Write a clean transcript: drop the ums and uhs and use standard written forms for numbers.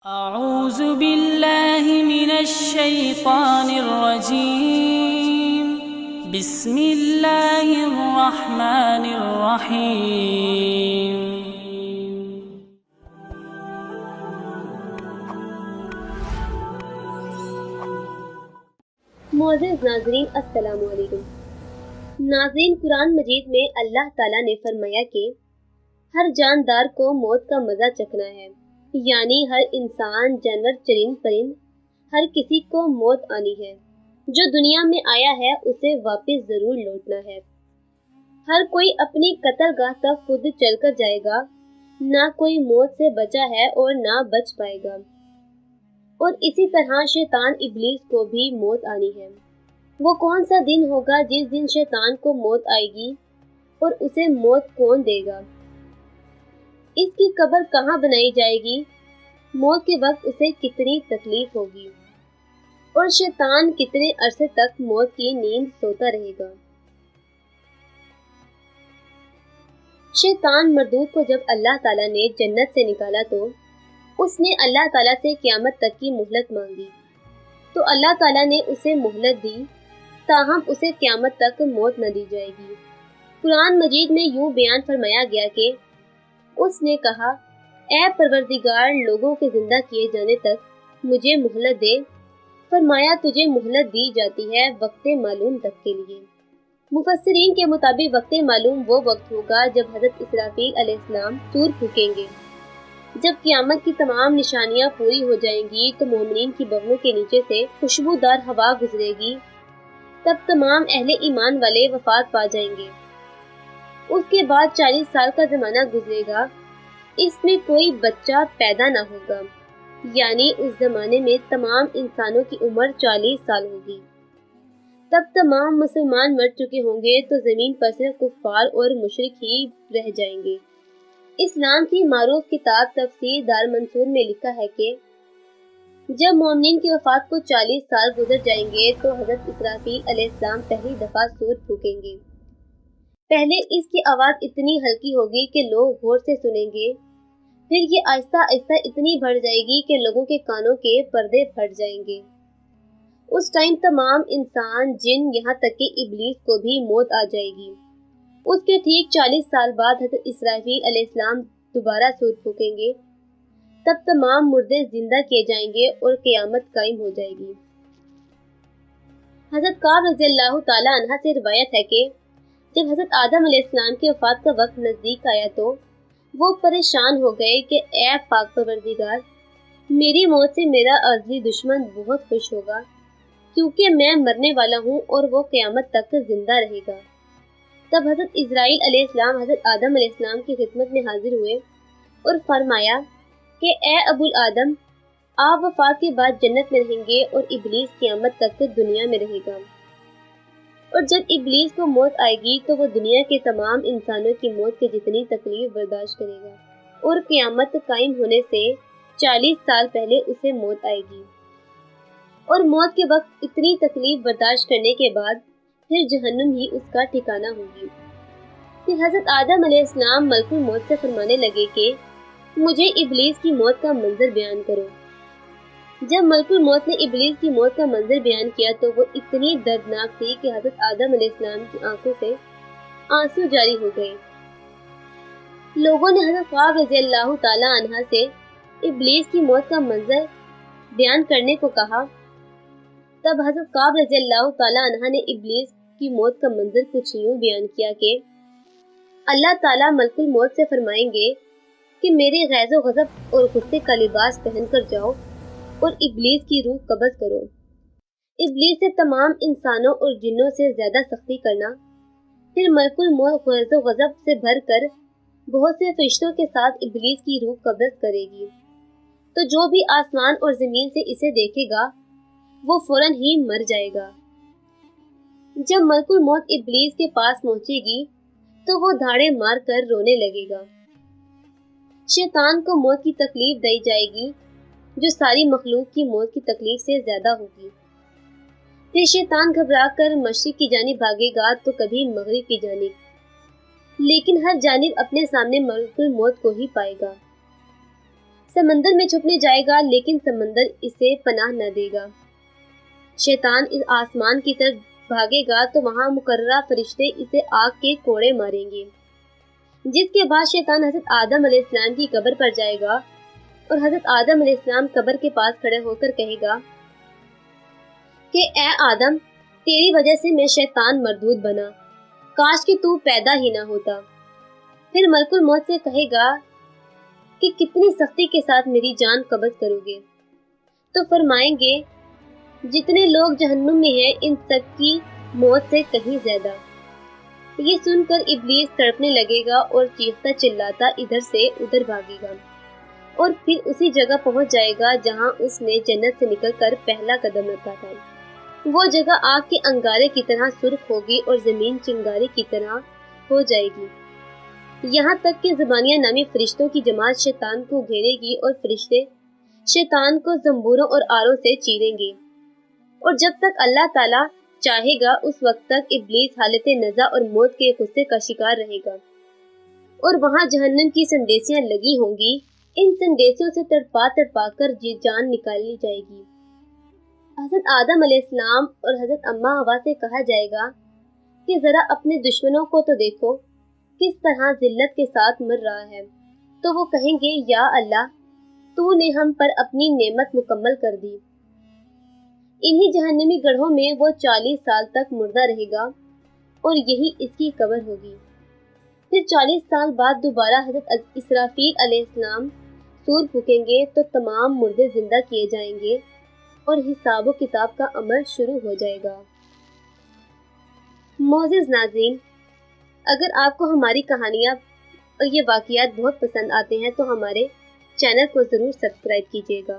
اعوذ باللہ من الشیطان الرجیم بسم اللہ الرحمن الرحیم معزز ناظرین السلام علیکم۔ ناظرین، قرآن مجید میں اللہ تعالیٰ نے فرمایا کہ ہر جاندار کو موت کا مزہ چکھنا ہے، یعنی ہر انسان، جانور، چرند پرند، ہر کسی کو موت آنی ہے۔ جو دنیا میں آیا ہے اسے واپس ضرور لوٹنا ہے۔ ہر کوئی اپنی قتل گاہ تک خود چل کر جائے گا، نہ کوئی موت سے بچا ہے اور نہ بچ پائے گا۔ اور اسی طرح شیطان ابلیس کو بھی موت آنی ہے۔ وہ کون سا دن ہوگا جس دن شیطان کو موت آئے گی، اور اسے موت کون دے گا؟ اس کی قبر کہاں بنائی جائے گی؟ موت کے وقت اسے کتنی تکلیف ہوگی، اور شیطان کتنے عرصے تک موت کی نیند سوتا رہے گا؟ شیطان مردود کو جب اللہ تعالیٰ نے جنت سے نکالا تو اس نے اللہ تعالیٰ سے قیامت تک کی مہلت مانگی، تو اللہ تعالیٰ نے اسے مہلت دی، تاہم اسے قیامت تک موت نہ دی جائے گی۔ قرآن مجید میں یوں بیان فرمایا گیا کہ اس نے کہا، اے پروردگار، لوگوں کے زندہ کیے جانے تک مجھے مہلت دے۔ فرمایا، تجھے مہلت دی جاتی ہے وقت معلوم تک کے لیے۔ مفسرین کے مطابق وقت معلوم وہ وقت ہوگا جب حضرت اسرافیل علیہ السلام سور پھونکیں گے۔ جب قیامت کی تمام نشانیاں پوری ہو جائیں گی تو مومنین کی بغلوں کے نیچے سے خوشبودار ہوا گزرے گی، تب تمام اہل ایمان والے وفات پا جائیں گے۔ اس کے بعد 40 سال کا زمانہ گزرے گا، اس میں کوئی بچہ پیدا نہ ہوگا، یعنی اس زمانے میں تمام انسانوں کی عمر 40 سال ہوگی۔ تب تمام مسلمان مر چکے ہوں گے تو زمین پر صرف کفار اور مشرک ہی رہ جائیں گے۔ اسلام کی معروف کتاب تفسیر دار منصور میں لکھا ہے کہ جب مومنین کی وفات کو 40 سال گزر جائیں گے تو حضرت اسرافیل علیہ السلام پہلی دفعہ سور پھونکیں گے۔ پہلے اس کی آواز اتنی ہلکی ہوگی کہ لوگ غور سے سنیں گے، پھر یہ آہستہ آہستہ اتنی بڑھ جائے گی کہ لوگوں کے کانوں کے پردے پھٹ جائیں گے۔ اس ٹائم تمام انسان، جن، یہاں تک کہ ابلیس کو بھی موت آ جائے گی۔ اس کے ٹھیک 40 سال بعد حضرت اسرافیل علیہ السلام دوبارہ سور پھونکیں گے، تب تمام مردے زندہ کیے جائیں گے اور قیامت قائم ہو جائے گی۔ حضرت کعب رضی اللہ تعالیٰ عنہ سے روایت ہے کہ جب حضرت آدم علیہ السلام کی وفات کا وقت نزدیک آیا تو وہ پریشان ہو گئے کہ اے پاک پروردگار، میری موت سے میرا ازلی دشمن بہت خوش ہوگا، کیونکہ میں مرنے والا ہوں اور وہ قیامت تک زندہ رہے گا۔ تب حضرت اسرائیل علیہ السلام حضرت آدم علیہ السلام کی خدمت میں حاضر ہوئے اور فرمایا کہ اے ابو الآدم، آپ وفات کے بعد جنت میں رہیں گے اور ابلیس قیامت تک دنیا میں رہے گا، اور جب ابلیس کو موت آئے گی تو وہ دنیا کے تمام انسانوں کی موت کی جتنی تکلیف برداشت کرے گا، اور قیامت قائم ہونے سے 40 سال پہلے اسے موت آئے گی، اور موت کے وقت اتنی تکلیف برداشت کرنے کے بعد پھر جہنم ہی اس کا ٹھکانہ ہوگی۔ پھر حضرت آدم علیہ السلام ملک الموت سے فرمانے لگے کہ مجھے ابلیس کی موت کا منظر بیان کرو۔ جب ملک الموت نے ابلیس کی موت کا منظر بیان کیا تو وہ اتنی دردناک تھی کہ حضرت آدم علیہ السلام کی آنکھوں سے آنسو جاری ہو گئے۔ لوگوں نے حضرت کعب رضی اللہ تعالیٰ عنہ سے ابلیس کی موت کا منظر بیان کرنے کو کہا۔ تب حضرت کعب رضی اللہ تعالیٰ عنہ نے ابلیس کی موت کا منظر کچھ یوں بیان کیا کہ اللہ تعالیٰ ملک الموت سے فرمائیں گے کہ میرے غیظ و غضب اور غصے کا لباس پہن کر جاؤ اور ابلیس کی روح قبض کرو۔ ابلیس سے تمام انسانوں اور جنوں سے زیادہ سختی کرنا، پھر ملک الموت غیظ و غضب سے بھر کر بہت سے فرشتوں کے ساتھ ابلیس کی روح قبض کرے گی، تو جو بھی آسمان اور زمین سے اسے دیکھے گا وہ فوراً ہی مر جائے گا۔ جب ملک الموت ابلیس کے پاس پہنچے گی تو وہ دھاڑے مار کر رونے لگے گا۔ شیطان کو موت کی تکلیف دی جائے گی جو ساری مخلوق کی موت کی تکلیف سے زیادہ ہوگی۔ پھر شیطان گھبرا کر مشرق کی جانب بھاگے گا تو کبھی مغرب کی جانب، لیکن ہر جانب اپنے سامنے ملک الموت کو ہی پائے گا۔ سمندر میں چھپنے جائے گا لیکن سمندر اسے پناہ نہ دے گا۔ شیطان اس آسمان کی طرف بھاگے گا تو وہاں مقررہ فرشتے اسے آگ کے کوڑے ماریں گے، جس کے بعد شیطان حضرت آدم علیہ السلام کی قبر پر جائے گا اور حضرت آدم علیہ السلام قبر کے پاس کھڑے ہو کر کہے گا کہ اے آدم، تیری وجہ سے میں شیطان مردود بنا، کاش کہ تو پیدا ہی نہ ہوتا۔ پھر ملک الموت سے کہے گا کہ کتنی سختی کے ساتھ میری جان قبض کرو گے، تو فرمائیں گے جتنے لوگ جہنم میں ہیں ان سب کی موت سے کہیں زیادہ۔ یہ سن کر ابلیس تڑپنے لگے گا اور چیختا چلاتا ادھر سے ادھر بھاگے گا اور پھر اسی جگہ پہنچ جائے گا جہاں اس نے جنت سے نکل کر پہلا قدم رکھا تھا۔ وہ جگہ آگ کے انگارے کی طرح سرخ ہوگی اور زمین چنگاری کی طرح ہو جائے گی، یہاں تک کہ زبانیہ نامی فرشتوں کی جماعت شیطان کو گھیرے گی اور فرشتے شیطان کو زنبوروں اور آروں سے چیریں گے، اور جب تک اللہ تعالیٰ چاہے گا اس وقت تک ابلیس حالت نزع اور موت کے غصے کا شکار رہے گا، اور وہاں جہنم کی سندیسیاں لگی ہوں گی، ان سندیسیوں سے تڑپا تڑپا کر جان نکالی جائے گی۔ حضرت آدم علیہ السلام اور حضرت اماں حوا سے کہا جائے گا کہ ذرا اپنے دشمنوں کو تو دیکھو کس طرح ذلت کے ساتھ مر رہا ہے، تو وہ کہیں گے یا اللہ، تو نے ہم پر اپنی نعمت مکمل کر دی۔ انہی جہنمی گڑھوں میں وہ 40 سال تک مردہ رہے گا اور یہی اس کی قبر ہوگی۔ پھر 40 سال بعد دوبارہ حضرت اسرافیل علیہ السلام سور پھونکیں گے تو تمام مردے زندہ کیے جائیں گے اور حساب و کتاب کا عمل شروع ہو جائے گا۔ معزز ناظرین، اگر آپ کو ہماری کہانیاں اور یہ واقعات بہت پسند آتے ہیں تو ہمارے چینل کو ضرور سبسکرائب کیجیے گا۔